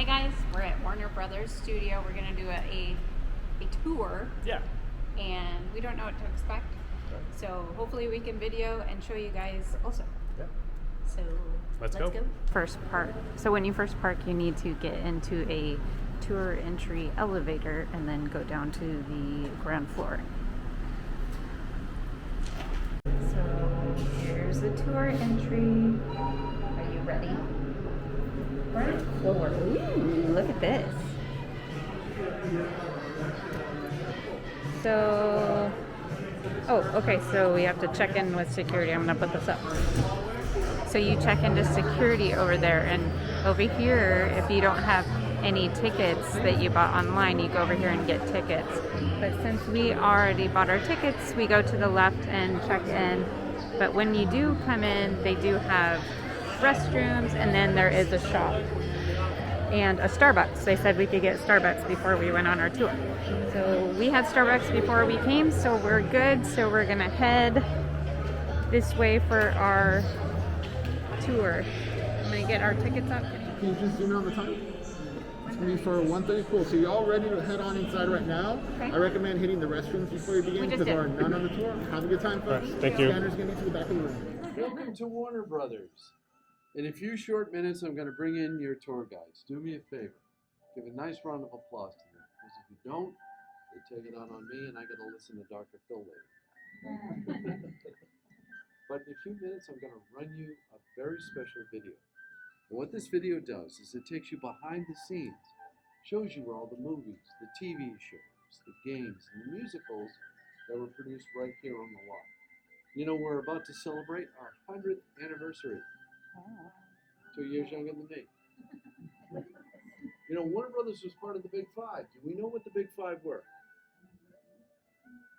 guys, we're at Warner Brothers Studio. We're gonna do a tour. Yeah. And we don't know what to expect. Right. So hopefully we can video and show you guys also. Yeah. So Let's go. First park. So when you first park, you need to get into a tour entry elevator and then go down to the ground floor. So here's the tour entry. Are you ready? Ground floor. Ooh, look at this. So, okay, so we have to check in with security. I'm going to put this up. So you check into security over there, and over here, if you don't have any tickets that you bought online, you go over here and get tickets. But since we already bought our tickets, we go to the left and check in. But when you do come in, they do have restrooms, and then there is a shop and a Starbucks. They said we could get Starbucks before we went on our tour. So we had Starbucks before we came, so we're good. So we're gonna head this way for our tour. I'm gonna get our tickets up. Can you just zoom in on the time? It's gonna be for 1:30. Cool. So you're all ready to head on inside right now. Okay. I recommend hitting the restrooms before you begin because there are none on the tour. Have a good time, folks. Right, thank you. Scanner's gonna be to the back of the room. Welcome to Warner Brothers. In a few short minutes, I'm going to bring in your tour guides. Do me a favor. Give a nice round of applause to them. Because if you don't, they take it out on me and I got to listen to Dr. Phil later. But in a few minutes, I'm going to run you a very special video. And what this video does is it takes you behind the scenes, shows you where all the movies, the TV shows, the games, and the musicals that were produced right here on the lot. You know, we're about to celebrate our 100th anniversary. 2 years younger than me. You know, Warner Brothers was part of the Big Five. Do we know what the Big Five were?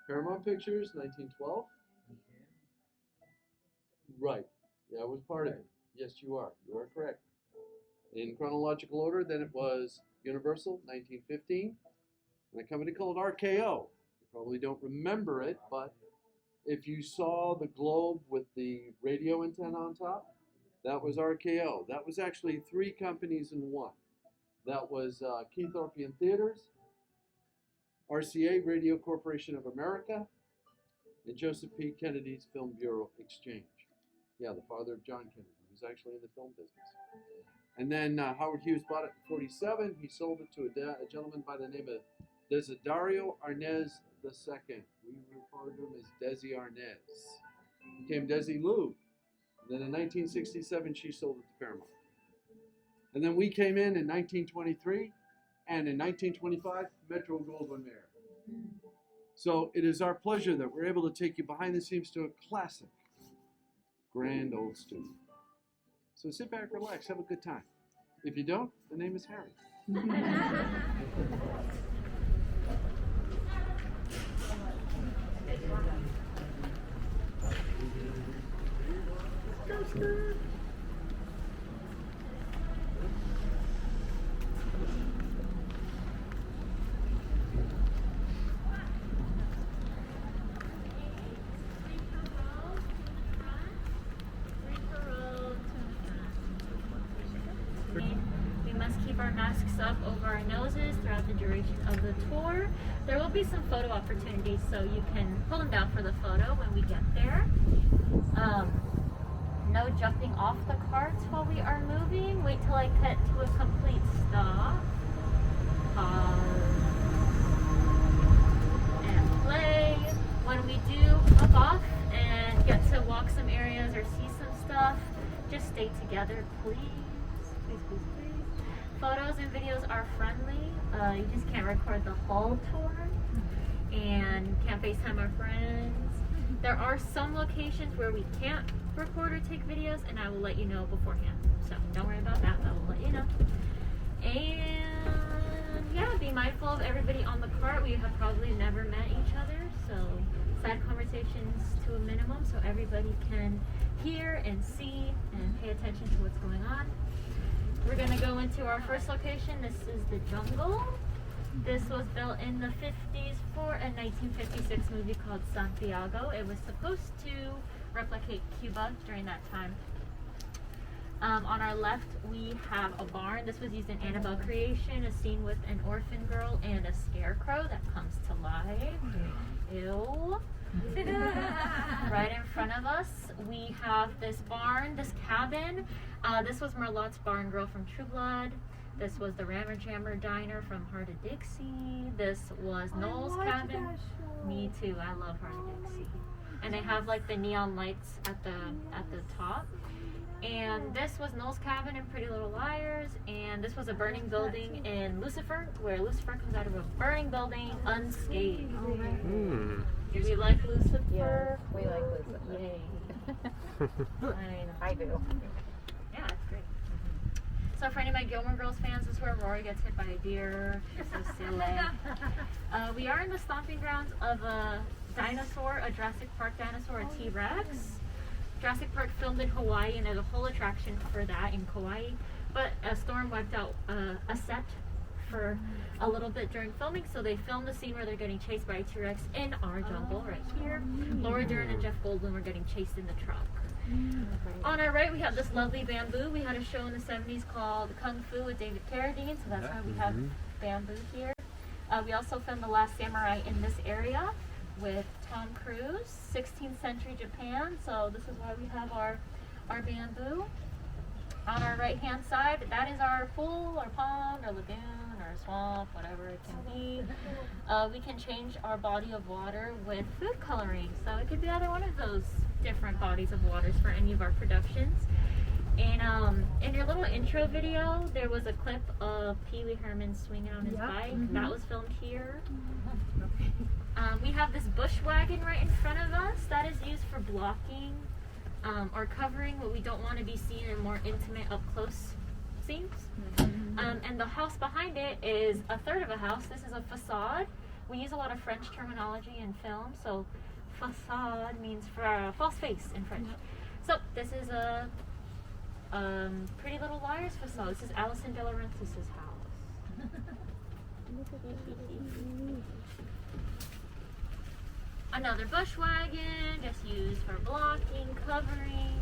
Paramount Pictures, 1912. Right. Yeah, I was part of it. Yes, you are. You are correct. In chronological order, then it was Universal, 1915, and a company called RKO. You probably don't remember it, but if you saw the globe with the radio antenna on top, that was RKO. That was actually three companies in one. That was Keythorpian Theaters, RCA, Radio Corporation of America, and Joseph P. Kennedy's Film Bureau Exchange. Yeah, the father of John Kennedy. He was actually in the film business. And then Howard Hughes bought it in 1947. He sold it to a gentleman by the name of Desiderio Arnaz II. We refer to him as Desi Arnaz. Became Desi Lou. Then in 1967, she sold it to Paramount. And then we came in 1923, and in 1925, Metro Goldwyn Mayer. So it is our pleasure that we're able to take you behind the scenes to a classic, grand old studio. So sit back, relax, have a good time. If you don't, the name is Harry. We must keep our masks up over our noses throughout the duration of the tour. There will be some photo opportunities, so you can pull them down for the photo when we get there. No jumping off the carts while we are moving. Wait till I cut to a complete stop. Pause. And play. When we do hop off and get to walk some areas or see some stuff, just stay together, please. Please, please, please. Photos and videos are friendly. You just can't record the whole tour and can't FaceTime our friends. There are some locations where we can't record or take videos, and I will let you know beforehand. So don't worry about that, I will let you know. And yeah, be mindful of everybody on the cart. We have probably never met each other, so side conversations to a minimum so everybody can hear and see and pay attention to what's going on. We're going to go into our first location. This is the Jungle. This was built in the 50s for a 1956 movie called Santiago. It was supposed to replicate Cuba during that time. On our left, we have a barn. This was used in Annabelle Creation, a scene with an orphan girl and a scarecrow that comes to life. Ew. Right in front of us, we have this barn, this cabin. This was Merlotte's barn girl from True Blood. This was the Rammer Jammer Diner from Heart of Dixie. This was Noel's cabin. Me too. I love Heart of Dixie. And they have like the neon lights at the top. And this was Noel's cabin in Pretty Little Liars. And this was a burning building in Lucifer, where Lucifer comes out of a burning building unscathed. Do we like Lucifer? Yeah, we like Lucifer. Yay. I do. Yeah, it's great. So for any of my Gilmore Girls fans, this is where Rory gets hit by a deer. She's so silly. We are in the stomping grounds of a dinosaur, a Jurassic Park dinosaur, a T-Rex. Jurassic Park filmed in Hawaii, and there's a whole attraction for that in Kauai. But a storm wiped out a set for a little bit during filming, so they filmed the scene where they're getting chased by a T-Rex in our jungle right here. Laura Dern and Jeff Goldblum are getting chased in the truck. On our right, we have this lovely bamboo. We had a show in the 70s called Kung Fu with David Carradine, so that's why we have bamboo here. We also filmed The Last Samurai in this area with Tom Cruise, 16th century Japan, so this is why we have our bamboo. On our right hand side, that is our pool or pond or lagoon or swamp, whatever it can be. We can change our body of water with food coloring, so it could be either one of those different bodies of waters for any of our productions. And in your little intro video, there was a clip of Pee Wee Herman swinging on his bike. That was filmed here. We have this bush wagon right in front of us. That is used for blocking or covering what we don't want to be seen in more intimate, up-close scenes. And the house behind it is a third of a house. This is a facade. We use a lot of French terminology in film, so facade means for a false face in French. So this is a Pretty Little Liars facade. This is Alison De Laurentiis' house. Another bush wagon, just used for blocking, covering.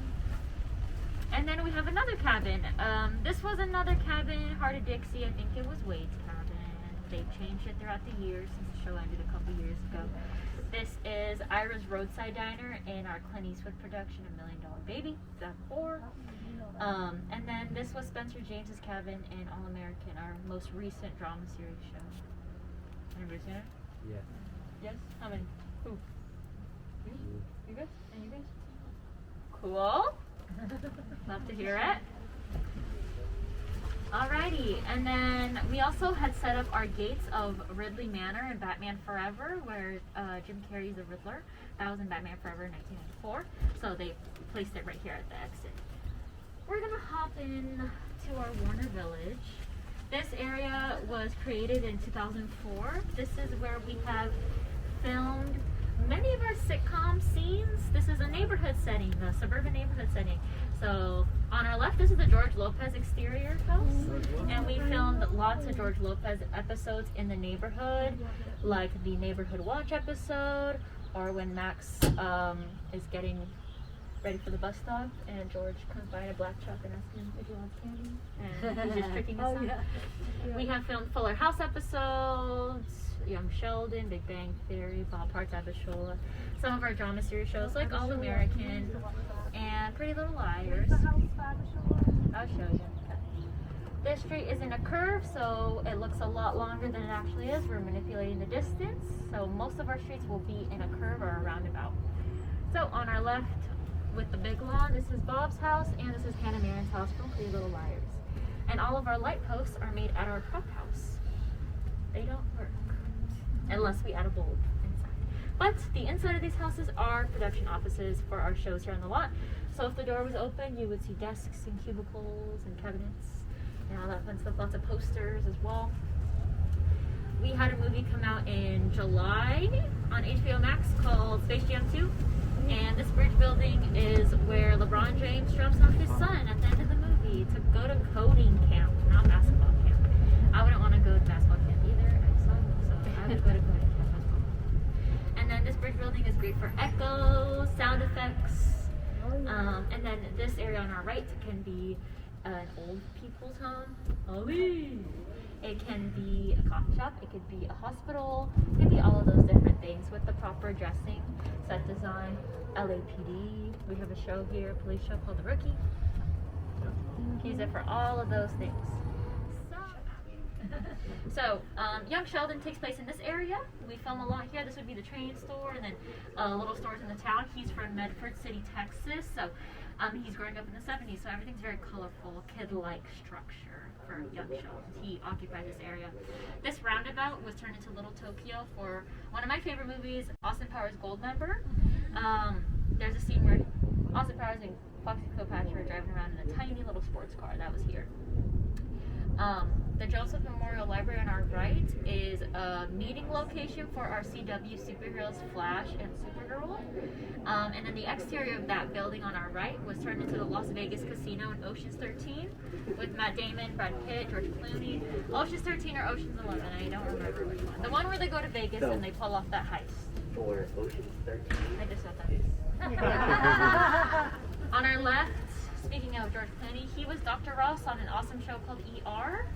And then we have another cabin. This was another cabin, Heart of Dixie. I think it was Wade's cabin. They've changed it throughout the years since the show ended a couple years ago. This is Ira's Roadside Diner in our Clint Eastwood production, $1 Million Baby, that 4. And then this was Spencer James's cabin in All American, our most recent drama series show. Anybody seen it? Yeah. Yes? How many? Who? You? You guys? And you guys? Cool. Love to hear it. Alrighty, and then we also had set up our gates of Ridley Manor in Batman Forever, where Jim Carrey's the Riddler. That was in Batman Forever in 1994, so they placed it right here at the exit. We're gonna hop in to our Warner Village. This area was created in 2004. This is where we have filmed many of our sitcom scenes. This is a neighborhood setting, the suburban neighborhood setting. So on our left, this is the George Lopez exterior house, and we filmed lots of George Lopez episodes in the neighborhood, like the Neighborhood Watch episode, or when Max is getting ready for the bus stop, and George comes by in a black truck and asks him if he wants candy, and he's just tricking his son. We have filmed Fuller House episodes, Young Sheldon, Big Bang Theory, Bob Hearts Abishola, some of our drama series shows like All American and Pretty Little Liars. I'll show you. This street is in a curve, so it looks a lot longer than it actually is. We're manipulating the distance, so most of our streets will be in a curve or a roundabout. So on our left, with the big lawn, this is Bob's house, and this is Hannah Marin's house from Pretty Little Liars. And all of our light posts are made at our prop house. They don't work unless we add a bulb inside. But the inside of these houses are production offices for our shows here on the lot. So if the door was open, you would see desks and cubicles and cabinets and all that fun stuff, lots of posters as well. We had a movie come out in July on HBO Max called Space Jam 2. And this bridge building is where LeBron James drops off his son at the end of the movie to go to coding camp, not basketball camp. I wouldn't want to go to basketball camp either. I suck, so I would go to coding camp as well. And then this bridge building is great for echoes, sound effects. And then this area on our right can be an old people's home. Ollie. It can be a coffee shop. It could be a hospital. It could be all of those different things with the proper dressing, set design, LAPD. We have a show here, a police show called The Rookie. Use it for all of those things. So, Young Sheldon takes place in this area. We film a lot here. This would be the train store and then little stores in the town. He's from Medford City, Texas. So, he's growing up in the 70s. So, everything's very colorful, kid-like structure for Young Sheldon. He occupied this area. This roundabout was turned into Little Tokyo for one of my favorite movies, Austin Powers Goldmember. There's a scene where Austin Powers and Foxy Cleopatra are driving around in a tiny little sports car. That was here. The Joseph Memorial Library on our right is a meeting location for our CW superheroes Flash and Supergirl. And then the exterior of that building on our right was turned into the Las Vegas Casino in Ocean's 13 with Matt Damon, Brad Pitt, George Clooney. Ocean's 13 or Ocean's 11, I don't remember which one. The one where they go to Vegas and they pull off that heist. Or Ocean's 13. I just thought that is. On our left, speaking of George Clooney, he was Dr. Ross on an awesome show called ER.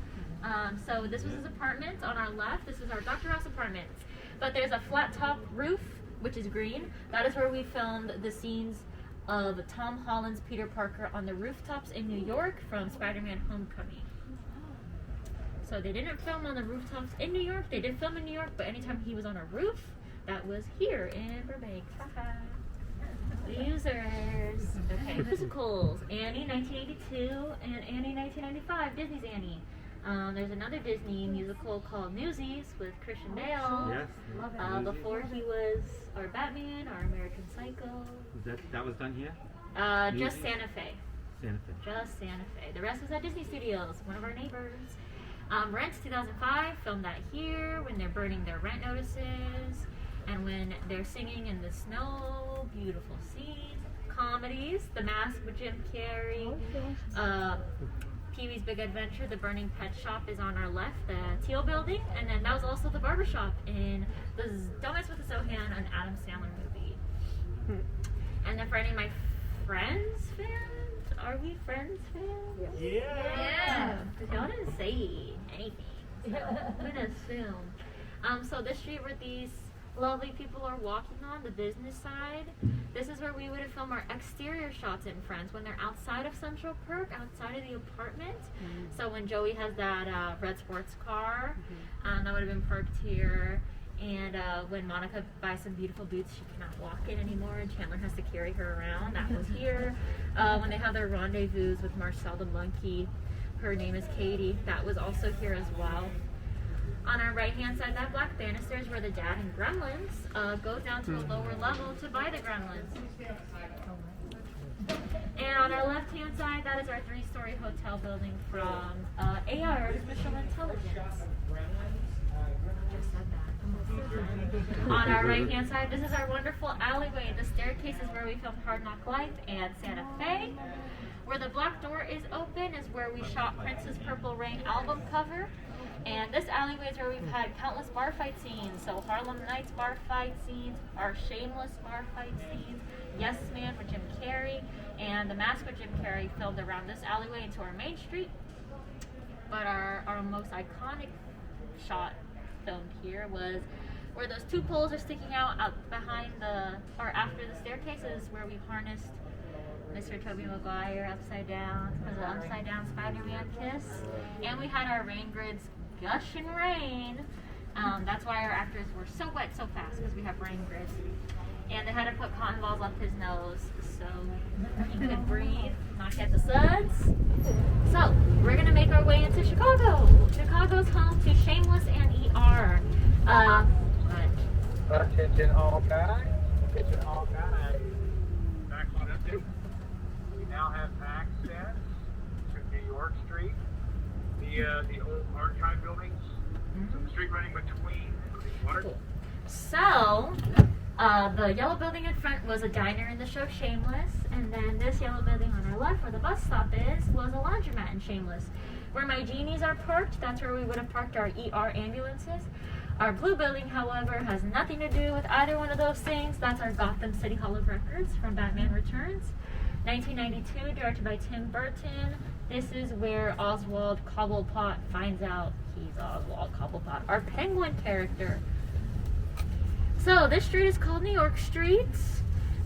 So this was his apartment. On our left, this is our Dr. Ross apartment. But there's a flat top roof, which is green. That is where we filmed the scenes of Tom Holland's Peter Parker on the rooftops in New York from Spider-Man Homecoming. So they didn't film on the rooftops in New York. They did film in New York, but anytime he was on a roof, that was here in Burbank. Haha. Losers. Okay, musicals. Annie, 1982, and Annie, 1995. Disney's Annie. There's another Disney musical called Newsies with Christian Bale. Yes. Before he was our Batman, our American Psycho. That was done here? Just Santa Fe. Santa Fe. Just Santa Fe. The rest was at Disney Studios, one of our neighbors. Rent 2005, filmed that here when they're burning their rent notices and when they're singing in the snow. Beautiful scenes. Comedies, The Mask with Jim Carrey. Pee-wee's Big Adventure, The Burning Pet Shop is on our left, the Teal Building, and then that was also the barbershop in the Don't Mess with the Sohan, an Adam Sandler movie. And then for any of my Friends fans, are we Friends fans? Yeah. Because y'all didn't say anything, so I'm gonna assume. So this street where these lovely people are walking on, the business side, this is where we would have filmed our exterior shots in Friends when they're outside of Central Perk, outside of the apartment. So when Joey has that red sports car, that would have been parked here. And when Monica buys some beautiful boots she cannot walk in anymore and Chandler has to carry her around, that was here. When they have their rendezvous with Marcel the monkey, her name is Katie, that was also here as well. On our right hand side, that black banister is where the dad and Gremlins go down to a lower level to buy the Gremlins. And on our left hand side, that is our 3-story hotel building from AI, Artificial Intelligence. Just said that. On our right hand side, this is our wonderful alleyway. The staircase is where we filmed Hard Knock Life and Santa Fe. Where the black door is open is where we shot Prince's Purple Rain album cover. And this alleyway is where we've had countless bar fight scenes. So Harlem Nights bar fight scenes, our Shameless bar fight scenes, Yes Man with Jim Carrey, and The Mask with Jim Carrey filmed around this alleyway into our main street. But our most iconic shot filmed here was where those 2 poles are sticking out behind or after the staircases, where we harnessed Mr. Tobey Maguire upside down for the upside down Spider-Man kiss. And we had our rain grids gush and rain. That's why our actors were so wet so fast, because we have rain grids. And they had to put cotton balls up his nose so he could breathe, not get the suds. So we're gonna make our way into Chicago. Chicago's home to Shameless and ER. Attention all guys. Attention all guys. Back on update. We now have access to New York Street, the old archive buildings. So the street running between water. So, the yellow building in front was a diner in the show Shameless, and then this yellow building on our left, where the bus stop is, was a laundromat in Shameless. Where my genies are parked, that's where we would have parked our ER ambulances. Our blue building, however, has nothing to do with either one of those things. That's our Gotham City Hall of Records from Batman Returns. 1992, directed by Tim Burton. This is where Oswald Cobblepot finds out he's Oswald Cobblepot, our penguin character. So this street is called New York Street.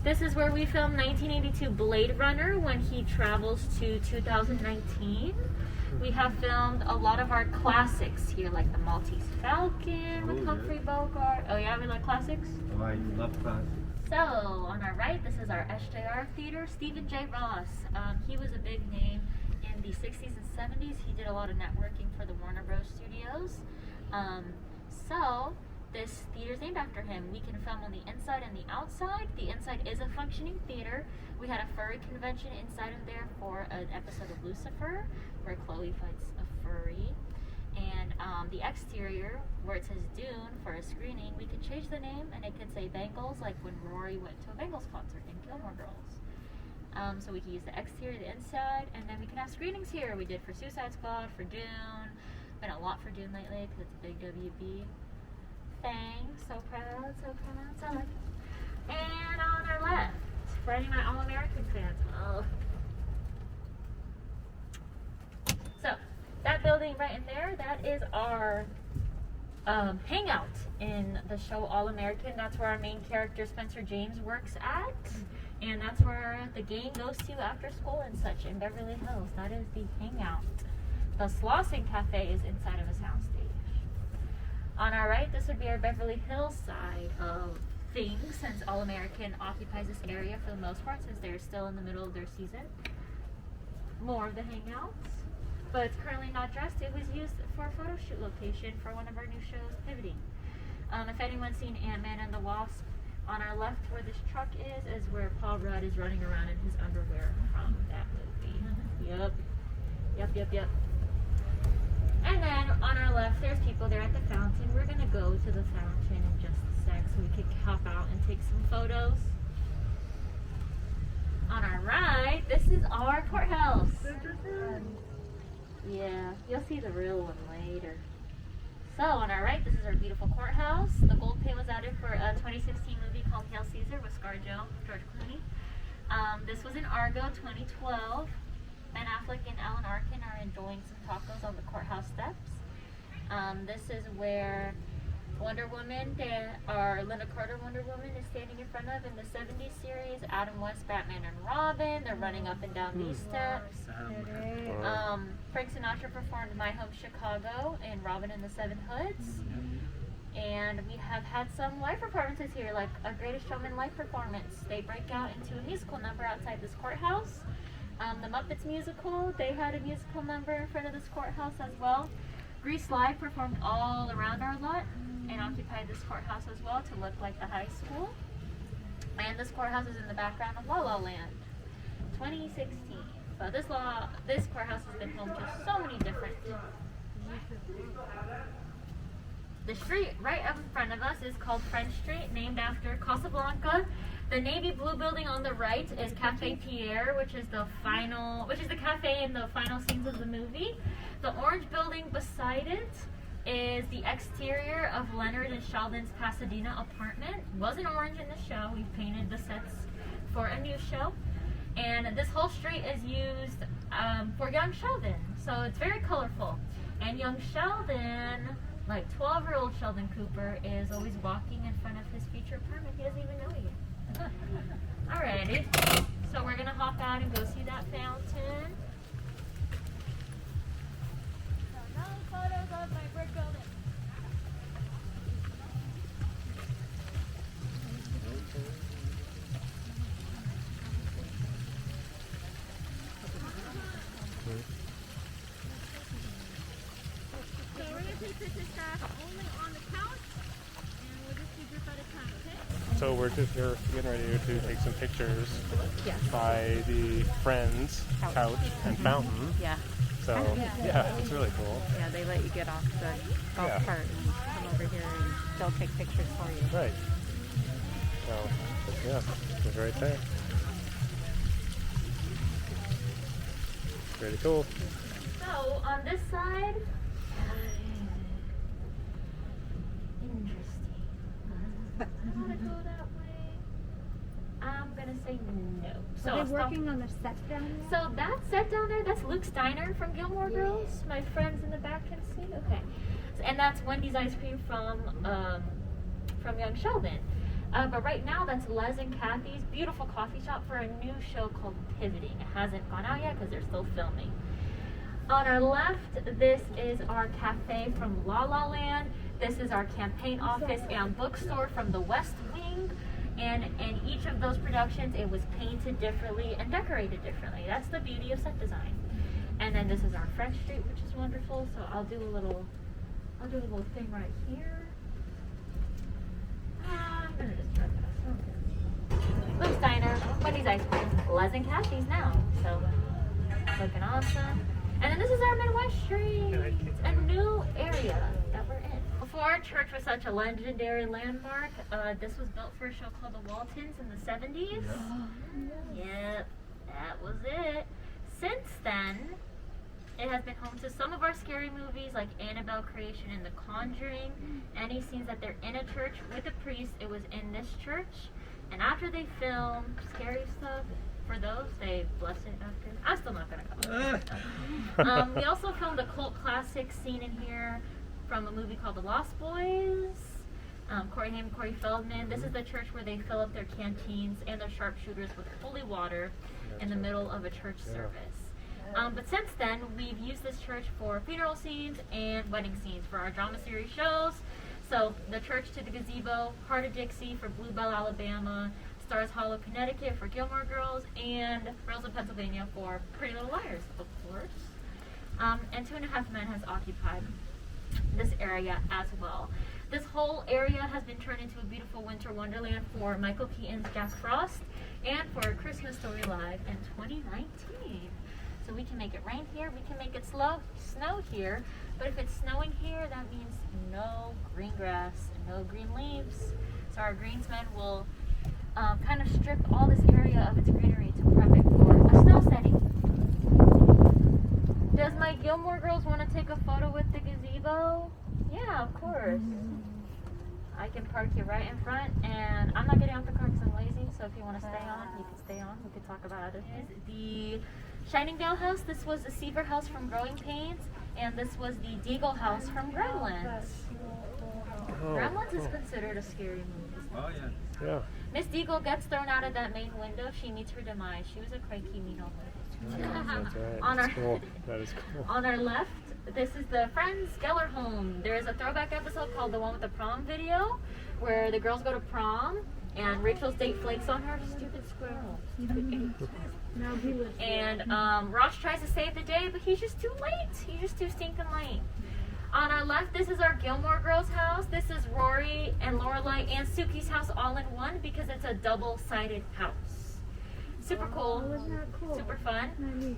This is where we filmed 1982 Blade Runner when he travels to 2019. We have filmed a lot of our classics here, like the Maltese Falcon with Humphrey Bogart. Oh yeah, we like classics? Oh, I love classics. So, on our right, this is our SJR theater. Stephen J. Ross. He was a big name in the 60s and 70s. He did a lot of networking for the Warner Bros. Studios. So, this theater is named after him. We can film on the inside and the outside. The inside is a functioning theater. We had a furry convention inside of there for an episode of Lucifer, where Chloe fights a furry. And the exterior, where it says Dune for a screening, we could change the name and it could say Bengals, like when Rory went to a Bengals concert in Gilmore Girls. So we can use the exterior, the inside, and then we can have screenings here. We did for Suicide Squad, for Dune. Been a lot for Dune lately because it's a big WB thing. So proud, so proud, so like. And on our left, for any of my All-American fans. Oh. So, that building right in there, that is our hangout in the show All American. That's where our main character Spencer James works at, and that's where the gang goes to after school and such in Beverly Hills. That is the hangout. The Slauson Cafe is inside of a soundstage. On our right, this would be our Beverly Hills side of things, since All American occupies this area for the most part, since they're still in the middle of their season. More of the hangouts. But it's currently not dressed. It was used for a photo shoot location for one of our new shows, Pivoting. If anyone's seen Ant-Man and the Wasp, on our left where this truck is where Paul Rudd is running around in his underwear from that movie. Yep. And then on our left, there's people there at the fountain. We're gonna go to the fountain in just a sec so we can hop out and take some photos. On our right, this is our courthouse. Yeah, you'll see the real one later. So on our right, this is our beautiful courthouse. The gold paint was added for a 2016 movie called Hail Caesar with ScarJo, George Clooney. This was in Argo 2012. Ben Affleck and Alan Arkin are enjoying some tacos on the courthouse steps. This is where Wonder Woman, or Linda Carter Wonder Woman, is standing in front of in the 70s series. Adam West, Batman and Robin, they're running up and down these steps. Frank Sinatra performed My Home Chicago and Robin and the Seven Hoods. And we have had some live performances here, like a Greatest Showman live performance. They break out into a musical number outside this courthouse. The Muppets musical, they had a musical number in front of this courthouse as well. Grease Live performed all around our lot and occupied this courthouse as well to look like the high school. And this courthouse is in the background of La La Land 2016. So this courthouse has been home to so many different. The street right up in front of us is called French Street, named after Casablanca. The navy blue building on the right is Cafe Pierre, which is the cafe in the final scenes of the movie. The orange building beside it is the exterior of Leonard and Sheldon's Pasadena apartment. It wasn't orange in the show. We painted the sets for a new show. And this whole street is used for young Sheldon. So it's very colorful. And young Sheldon, like 12-year-old Sheldon Cooper, is always walking in front of his future apartment. He doesn't even know it yet. Alrighty. So we're going to hop out and go see that fountain. So no photos of my brick building. So we're going to take pictures only on the couch, and we'll just do group at a time, okay? So we're just here getting ready to take some pictures by the Friends couch and fountain. Yeah. So yeah, it's really cool. Yeah, they let you get off the golf cart and come over here and they'll take pictures for you. Right. So yeah, it's right there. Pretty cool. So on this side, interesting. I want to go that way. I'm gonna say no. So Are I'll they stop. working on the set down there? So that set down there, that's Luke Steiner from Gilmore Girls. My friends in the back can see. Okay, and that's Wendy's ice cream from Young Sheldon. But right now, that's Les and Kathy's beautiful coffee shop for a new show called Pivoting. It hasn't gone out yet because they're still filming. On our left, this is our cafe from La La Land. This is our campaign office and bookstore from the West Wing. And in each of those productions, it was painted differently and decorated differently. That's the beauty of set design. And then this is our French Street, which is wonderful. So I'll do a little thing right here. I'm gonna just try this. Luke Steiner, Wendy's ice cream, Les and Kathy's now. So looking awesome. And then this is our Midwest Street. It's a new area that we're in. Before our church was such a legendary landmark, this was built for a show called The Waltons in the 70s. Yep, that was it. Since then, it has been home to some of our scary movies like Annabelle Creation and The Conjuring. Any scenes that they're in a church with a priest, it was in this church. And after they filmed scary stuff, for those, they bless it after. I'm still not going to come. We also filmed a cult classic scene in here from a movie called The Lost Boys. Corey Haim, Corey Feldman. This is the church where they fill up their canteens and their sharpshooters with holy water in the middle of a church service. But since then, we've used this church for funeral scenes and wedding scenes for our drama series shows. So the church to the gazebo, Heart of Dixie for Bluebell, Alabama, Stars Hollow, Connecticut for Gilmore Girls, and Rosa, Pennsylvania for Pretty Little Liars, of course. And 2.5 Men has occupied this area as well. This whole area has been turned into a beautiful winter wonderland for Michael Keaton's Jack Frost and for Christmas Story Live in 2019. So we can make it rain here, we can make it snow here, but if it's snowing here, that means no green grass, no green leaves. So our greensmen will kind of strip all this area of its greenery to prep it for a snow setting. Does my Gilmore Girls want to take a photo with the gazebo? Yeah, of course. I can park you right in front, and I'm not getting off the car because I'm lazy, so if you want to stay on, you can stay on. We can talk about other things. The Shiningdale house, this was the Seaver house from Growing Pains, and this was the Deagle house from Gremlins. Gremlins is considered a scary movie. Oh, yeah. Yeah. Miss Deagle gets thrown out of that main window. She meets her demise. She was a cranky, mean old lady. That's right. On That's our- cool. That is cool. On our left, this is the Friends Geller home. There is a throwback episode called The One with the Prom video, where the girls go to prom, and Rachel's date flakes on her. Stupid squirrel. Stupid date. No, he was. And Ross tries to save the day, but he's just too late. He's just too stinking late. On our left, this is our Gilmore Girls house. This is Rory and Lorelai and Suki's house all in one because it's a double-sided house. Super cool. Wasn't that cool? Super fun. Nice.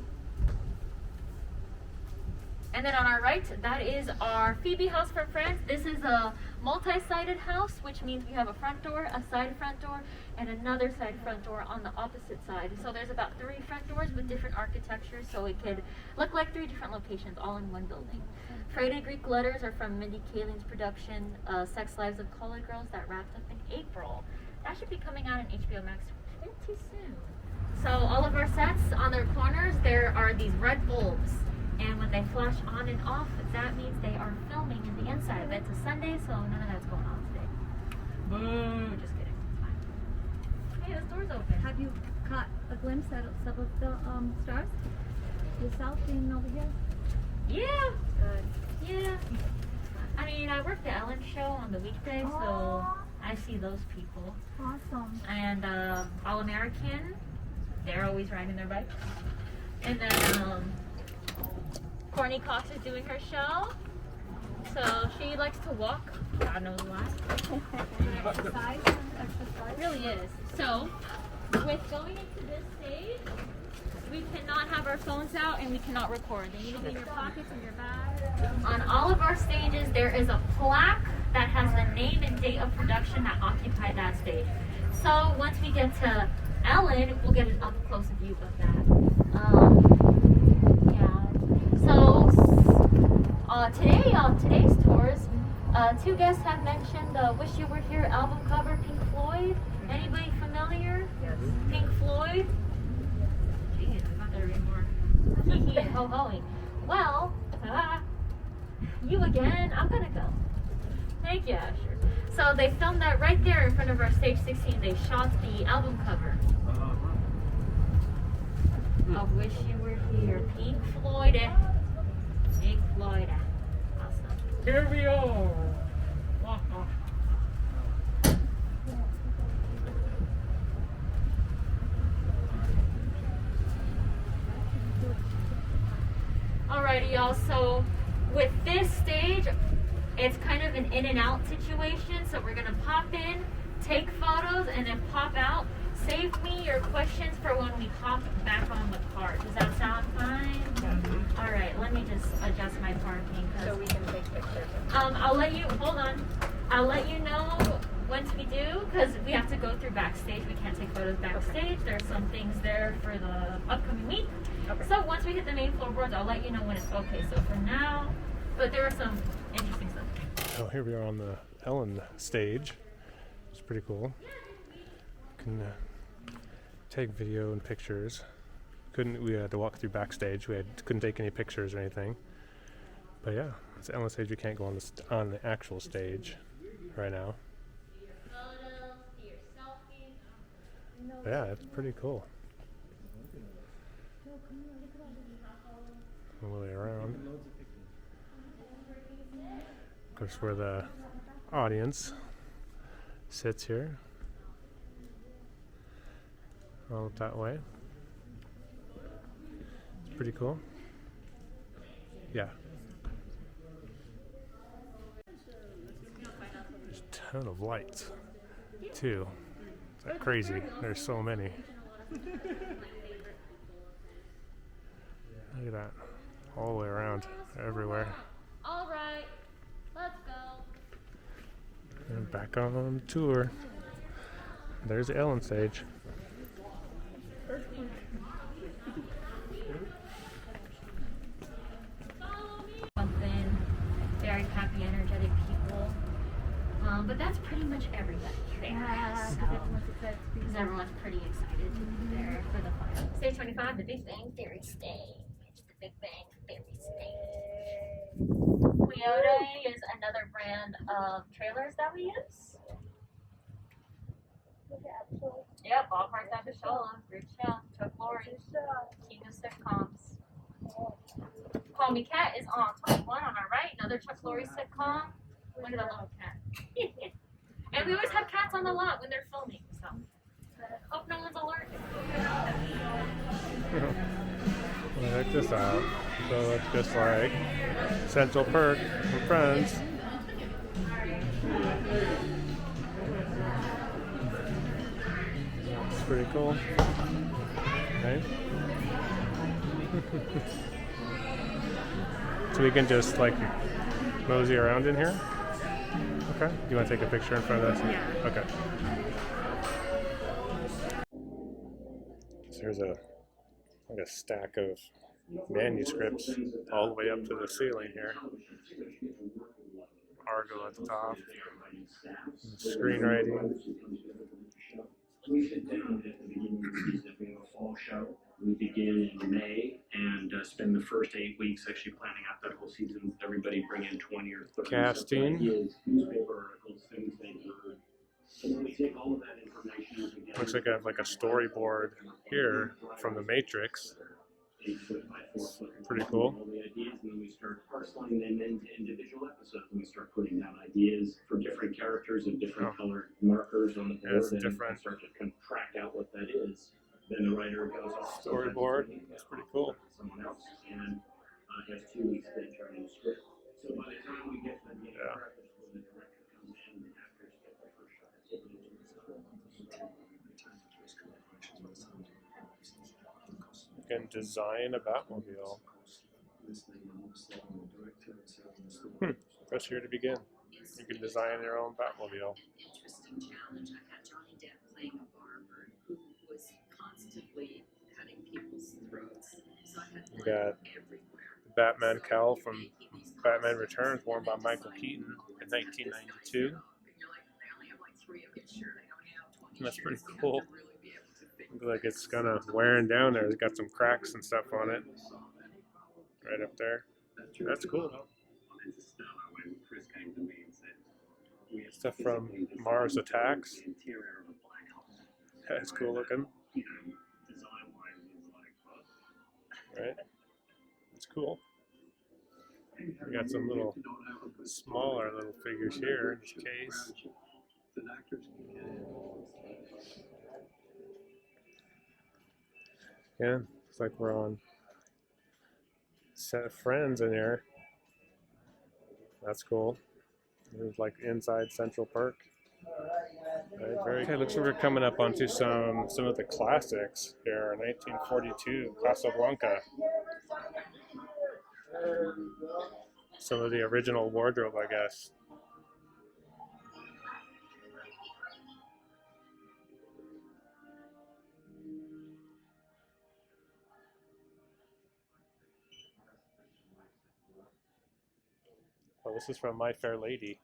And then on our right, that is our Phoebe house for Friends. This is a multi-sided house, which means we have a front door, a side front door, and another side front door on the opposite side. So there's about 3 front doors with different architecture, so it could look like 3 different locations all in one building. Freighted Greek Letters are from Mindy Kaling's production, Sex Lives of Colored Girls, that wrapped up in April. That should be coming out on HBO Max pretty soon. So all of our sets, on their corners, there are these red bulbs. And when they flash on and off, that means they are filming in the inside. But it's a Sunday, so none of that's going on today. Boo! Just kidding. It's fine. Hey, this door's open. Have you caught a glimpse at some of the stars? Yourself being over here? Yeah. Yeah. I mean, I work the Ellen show on the weekday, so I see those people. Awesome. And All American, they're always riding their bikes. And then Courtney Cox is doing her show, so she likes to walk. God knows why. Exercise? Exercise? It really is. So, with going into this stage, we cannot have our phones out and we cannot record. They need to be in your pockets and your bag. On all of our stages, there is a plaque that has the name and date of production that occupied that stage. So once we get to Ellen, we'll get an up-close view of that. So today's tours, 2 guests have mentioned the Wish You Were Here album cover, Pink Floyd. Anybody familiar? Yes. Pink Floyd? Jeez, I thought there would be more. Ho-hoing. Well, you again. I'm gonna go. Thank you, Asher. So they filmed that right there in front of our stage 16. They shot the album cover. I wish you were here. Pink Floyd. Pink Floyd. Awesome. Here we are. Alrighty, y'all. So with this stage, it's kind of an in and out situation. So we're gonna pop in, take photos, and then pop out. Save me your questions for when we hop back on the car. Does that sound fine? Yeah. All right, let me just adjust my parking. So we can take pictures. I'll let you, hold on. I'll let you know once we do, because we have to go through backstage. We can't take photos backstage. Okay. There's some things there for the upcoming week. Okay. So once we hit the main floorboards, I'll let you know when it's okay. So for now, but there are some interesting stuff. So here we are on the Ellen stage. It's pretty cool. Can take video and pictures. We had to walk through backstage. Couldn't take any pictures or anything. But yeah, it's Ellen stage. We can't go on the actual stage right now. But yeah, it's pretty cool. All the way around. Of course, where the audience sits here. All up that way. It's pretty cool. Yeah. There's a ton of lights, too. It's like crazy. There's so many. Look at that. All the way around, everywhere. All right, let's go. And back on tour. There's the Ellen stage. Something very happy, energetic people. But that's pretty much everybody there. Yeah, So, because everyone's pretty excited to be there for the fun. Stage 25, the Big Bang Theory stage. The Big Bang Theory stage. Toyota is another brand of trailers that we use. Yep, Ballpark Abishola, Rich Shell, Chuck Lorre, King of Sitcoms. Call Me Cat is on 21 on our right, another Chuck Lorre sitcom. Look at that little cat. And we always have cats on the lot when they're filming, so hope no one's allergic. Well, check this out. So it's just like Central Perk from Friends. It's pretty cool. Okay. So we can just like mosey around in here. Okay. You want to take a picture in front of us? Yeah. Okay. So here's a stack of manuscripts all the way up to the ceiling here. Argo at the top. Screenwriting. We sit down at the beginning of the season. We have a fall show. We begin in May and spend the first 8 weeks actually planning out that whole season. Everybody bring in 20 or 30 Casting. ideas, newspaper articles, things they've heard. So then we take all of that information together. Looks like I have like a storyboard here from The Matrix. 8 foot by 4 foot. Pretty cool. All the ideas, and then we start parceling them into individual episodes, and we start putting down ideas for different characters and different colored markers on the board, it's and different. start to kind of track out what that is. Then the writer goes off. Storyboard. That's pretty cool. Someone else, and has 2 weeks to turn in the script. So by the time we get to the end of the when the director comes in, the actors get their first shot at taking it to the script. You can design a Batmobile. Press here to begin. You can design your own Batmobile. Interesting challenge. I had Johnny Depp playing a barber who was constantly cutting people's throats. So I had You blood got everywhere. the Batman cowl from Batman Returns, worn by Michael Keaton in 1992. And you're like, they only have like 3 of each shirt. I don't have 20 That's pretty cool. Looks like it's kind of wearing down there. It's got some cracks and stuff on it. Right up there. That's cool though. Stuff from Mars Attacks. That's cool looking. Right? It's cool. We got some little smaller little figures here in this case. Yeah, looks like we're on a set of friends in here. That's cool. It's like inside Central Park. Right, very okay. Looks like we're coming up onto some of the classics here. 1942 Casablanca. Some of the original wardrobe, I guess. Oh, this is from My Fair Lady.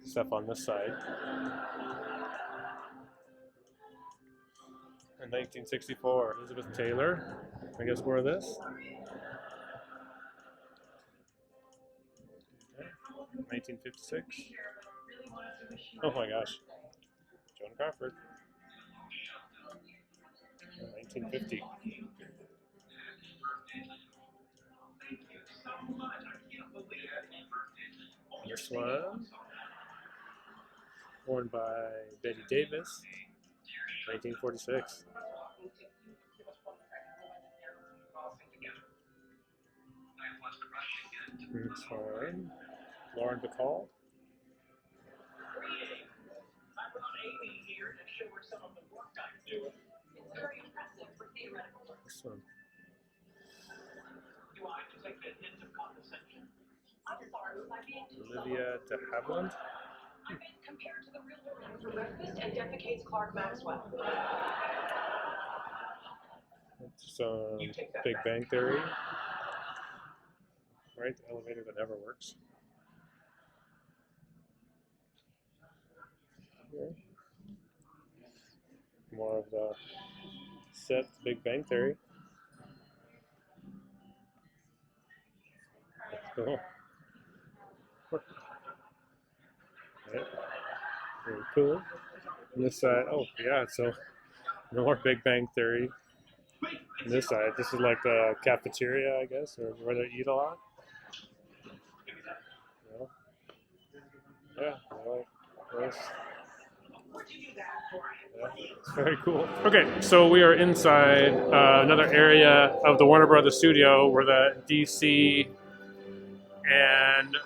Stuff on this side. In 1964, Elizabeth Taylor. I guess wore this. Okay. 1956. Oh my gosh. Joan Crawford. 1950. This one, worn by Betty Davis, 1946. This one, Lauren Bacall. This one. Olivia de Havilland. Compared to the real world for breakfast and defecates Clark Maxwell. Some Big Bang Theory. Right, the elevator that never works. Here. More of the set Big Bang Theory. Cool. Right. Very cool. On this side, oh yeah, so more Big Bang Theory. On this side, this is like the cafeteria, I guess, or where they eat a lot. Yeah, I like this. Yeah, it's very cool. Okay, so we are inside another area of the Warner Brothers studio where the DC and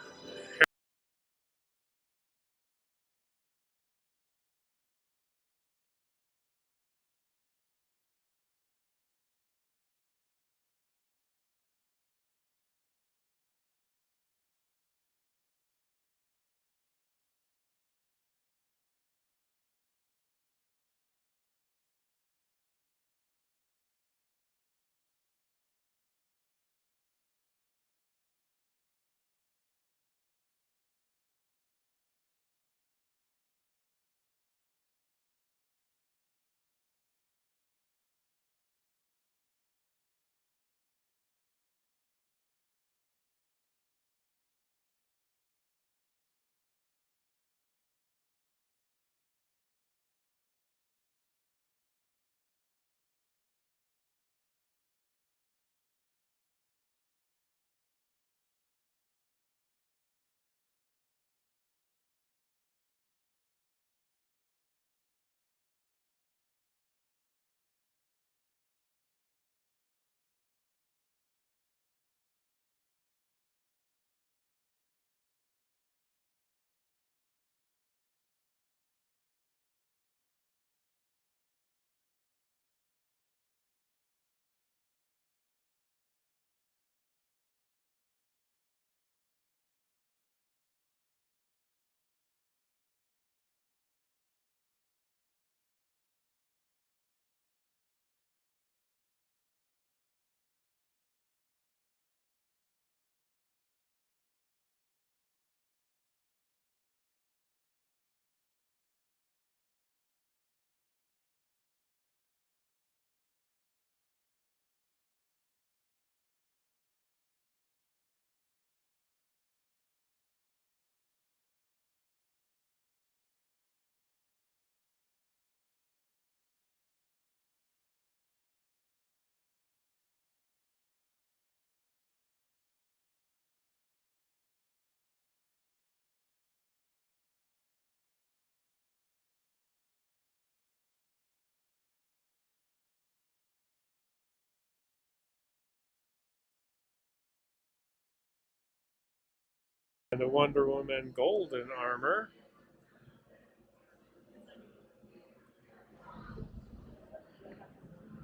And the Wonder Woman golden armor.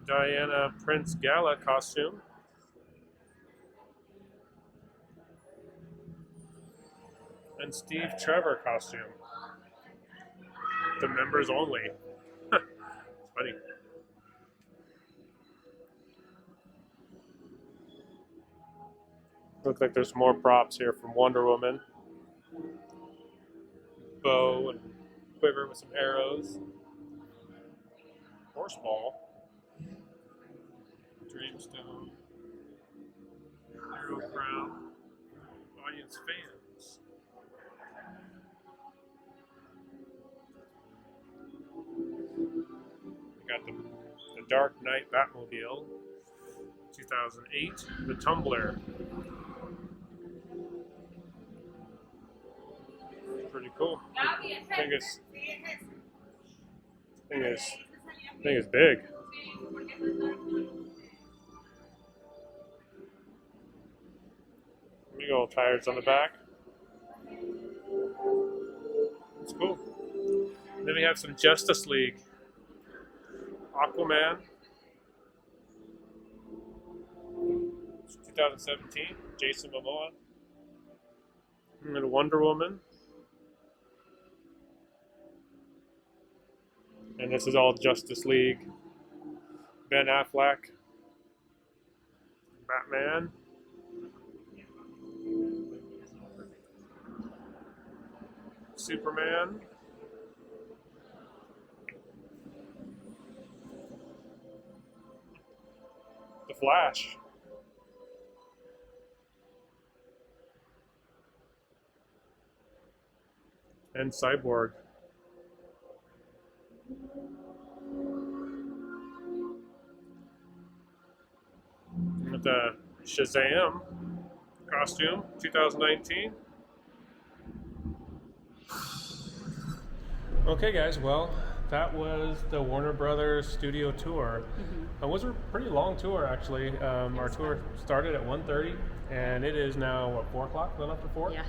Diana Prince Gala costume. And Steve Trevor costume. The members only. It's funny. Looks like there's more props here from Wonder Woman. Bow and quiver with some arrows. Horseball. Dreamstone. Arrow crown. Audience fans. We got the Dark Knight Batmobile. 2008. The Tumbler. Pretty cool. Thing is big. Big old tires on the back. It's cool. And then we have some Justice League. Aquaman. 2017. Jason Momoa. And then Wonder Woman. And this is all Justice League. Ben Affleck. Batman. Superman. The Flash. And Cyborg. With the Shazam costume, 2019. Okay, guys, well, that was the Warner Brothers studio tour. It was a pretty long tour, actually. Our tour started at 1:30, and it is now, what, 4 o'clock? A little after 4? Yeah.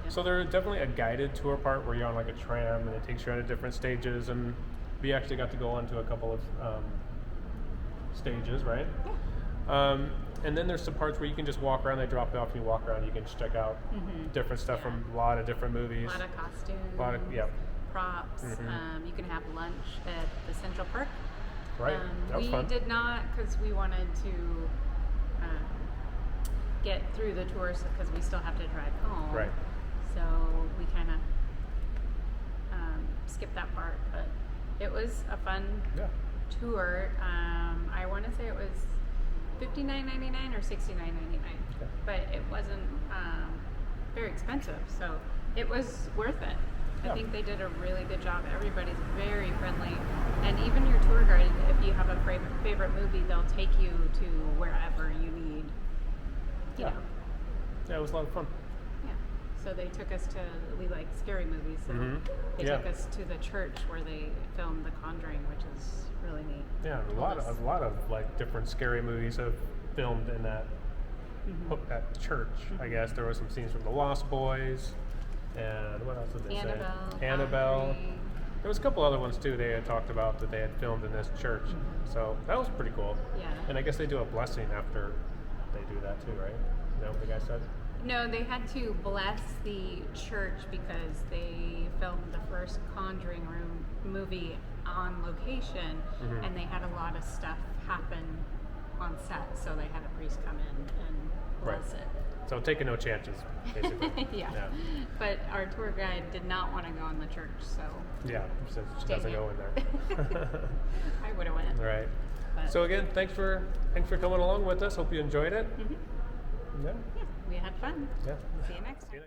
So there's definitely a guided tour part where you're on like a tram, and it takes you out of different stages, and we actually got to go onto a couple of stages, right? Yeah. And then there's some parts where you can just walk around. They drop you off, and you walk around. You can just check out different stuff from a lot of different movies. A lot of costumes. A lot of, yeah. Props. You can have lunch at the Central Park. Right. That was fun. We did not, because we wanted to get through the tours because we still have to drive home. Right. So we kind of skipped that part, but it was a fun tour. I want to say it was $59.99 or $69.99, but it wasn't very expensive, so it was worth it. I think they did a really good job. Everybody's very friendly, and even your tour guide, if you have a favorite movie, they'll take you to wherever you need. You know. Yeah, it was a lot of fun. Yeah. So they took us to, we like scary movies, so they took us to the church where they filmed The Conjuring, which is really neat. Yeah, a lot of like different scary movies have filmed in that that church. I guess there were some scenes from The Lost Boys. And what else did they say? Annabelle. There was a couple other ones too they had talked about that they had filmed in this church. So that was pretty cool. Yeah. And I guess they do a blessing after they do that too, right? Is that what the guy said? No, they had to bless the church because they filmed the first Conjuring Room movie on location, and they had a lot of stuff happen on set, so they had a priest come in and bless it. So taking no chances, basically. Yeah. But our tour guide did not want to go in the church, so. Yeah, so she doesn't go in there. I would have went. Right. But so again, thanks for coming along with us. Hope you enjoyed it. Yeah, we had fun. Yeah. See you next time.